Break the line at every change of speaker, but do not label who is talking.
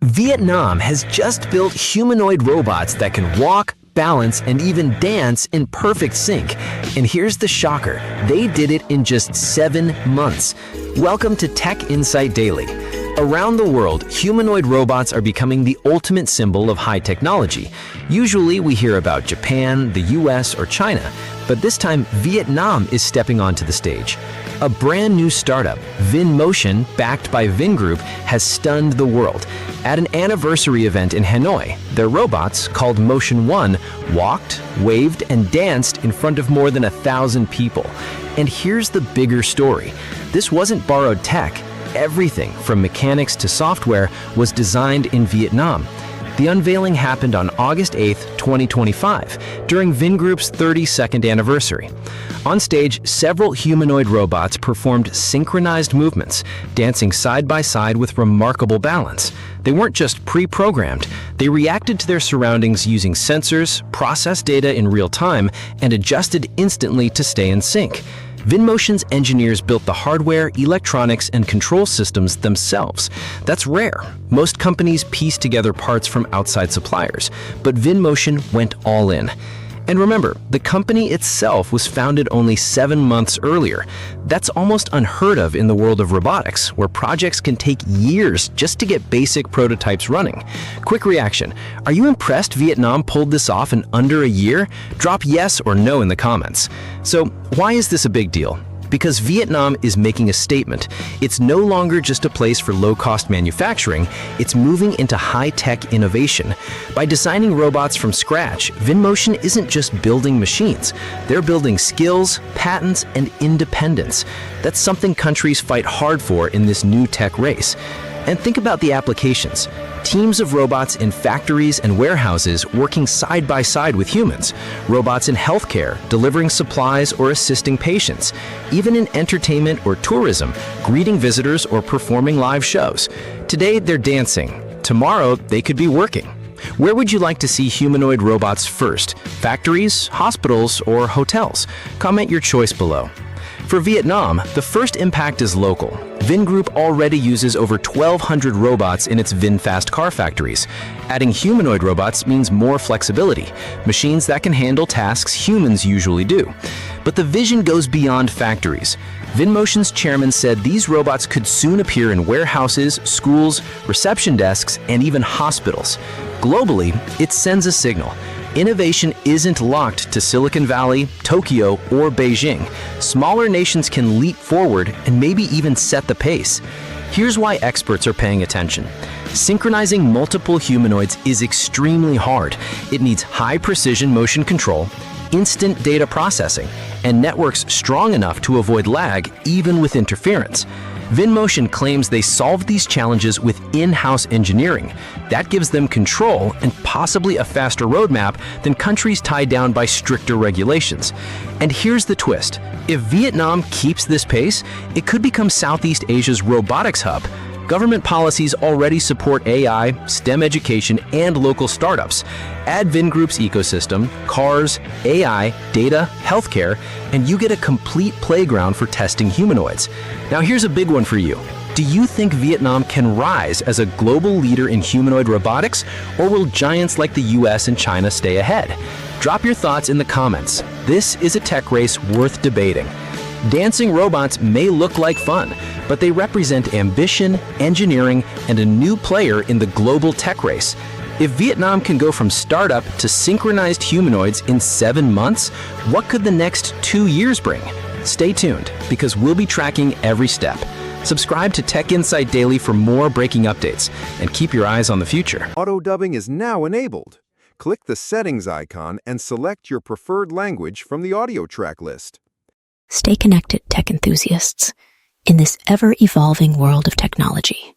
Vietnam has just built humanoid robots that can walk, balance, and even dance in perfect sync. And here's the shocker, they did it in just 7 months. Welcome to Tech Insight Daily. Around the world, humanoid robots are becoming the ultimate symbol of high technology. Usually we hear about Japan, the US, or China, but this time Vietnam is stepping onto the stage. A brand new startup, VinMotion, backed by Vingroup, has stunned the world. At an anniversary event in Hanoi, their robots, called Motion 1, walked, waved, and danced in front of more than 1,000 people. And here's the bigger story. This wasn't borrowed tech. Everything from mechanics to software was designed in Vietnam. The unveiling happened on August 8, 2025, during Vingroup's 32nd anniversary. On stage, several humanoid robots performed synchronized movements, dancing side by side with remarkable balance. They weren't just pre-programmed, they reacted to their surroundings using sensors, processed data in real time, and adjusted instantly to stay in sync. VinMotion's engineers built the hardware, electronics, and control systems themselves. That's rare. Most companies piece together parts from outside suppliers, but VinMotion went all in. And remember, the company itself was founded only 7 months earlier. That's almost unheard of in the world of robotics, where projects can take years just to get basic prototypes running. Quick reaction. Are you impressed Vietnam pulled this off in under a year? Drop yes or no in the comments. So, why is this a big deal? Because Vietnam is making a statement. It's no longer just a place for low-cost manufacturing, it's moving into high-tech innovation. By designing robots from scratch, VinMotion isn't just building machines. They're building skills, patents, and independence. That's something countries fight hard for in this new tech race. And think about the applications. Teams of robots in factories and warehouses working side by side with humans. Robots in healthcare, delivering supplies or assisting patients. Even in entertainment or tourism, greeting visitors or performing live shows. Today, they're dancing. Tomorrow, they could be working. Where would you like to see humanoid robots first? Factories, hospitals, or hotels? Comment your choice below. For Vietnam, the first impact is local. Vingroup already uses over 1,200 robots in its VinFast car factories. Adding humanoid robots means more flexibility, machines that can handle tasks humans usually do. But the vision goes beyond factories. VinMotion's chairman said these robots could soon appear in warehouses, schools, reception desks, and even hospitals. Globally, it sends a signal. Innovation isn't locked to Silicon Valley, Tokyo, or Beijing. Smaller nations can leap forward and maybe even set the pace. Here's why experts are paying attention. Synchronizing multiple humanoids is extremely hard. It needs high-precision motion control, instant data processing, and networks strong enough to avoid lag even with interference. VinMotion claims they solved these challenges with in-house engineering. That gives them control and possibly a faster roadmap than countries tied down by stricter regulations. And here's the twist. If Vietnam keeps this pace, it could become Southeast Asia's robotics hub. Government policies already support AI, STEM education, and local startups. Add Vingroup's ecosystem, cars, AI, data, healthcare, and you get a complete playground for testing humanoids. Now here's a big one for you. Do you think Vietnam can rise as a global leader in humanoid robotics, or will giants like the US and China stay ahead? Drop your thoughts in the comments. This is a tech race worth debating. Dancing robots may look like fun, but they represent ambition, engineering, and a new player in the global tech race. If Vietnam can go from startup to synchronized humanoids in 7 months, what could the next 2 years bring? Stay tuned, because we'll be tracking every step. Subscribe to Tech Insight Daily for more breaking updates, and keep your eyes on the future.
Auto dubbing is now enabled. Click the settings icon and select your preferred language from the audio track list.
Stay connected, tech enthusiasts, in this ever-evolving world of technology.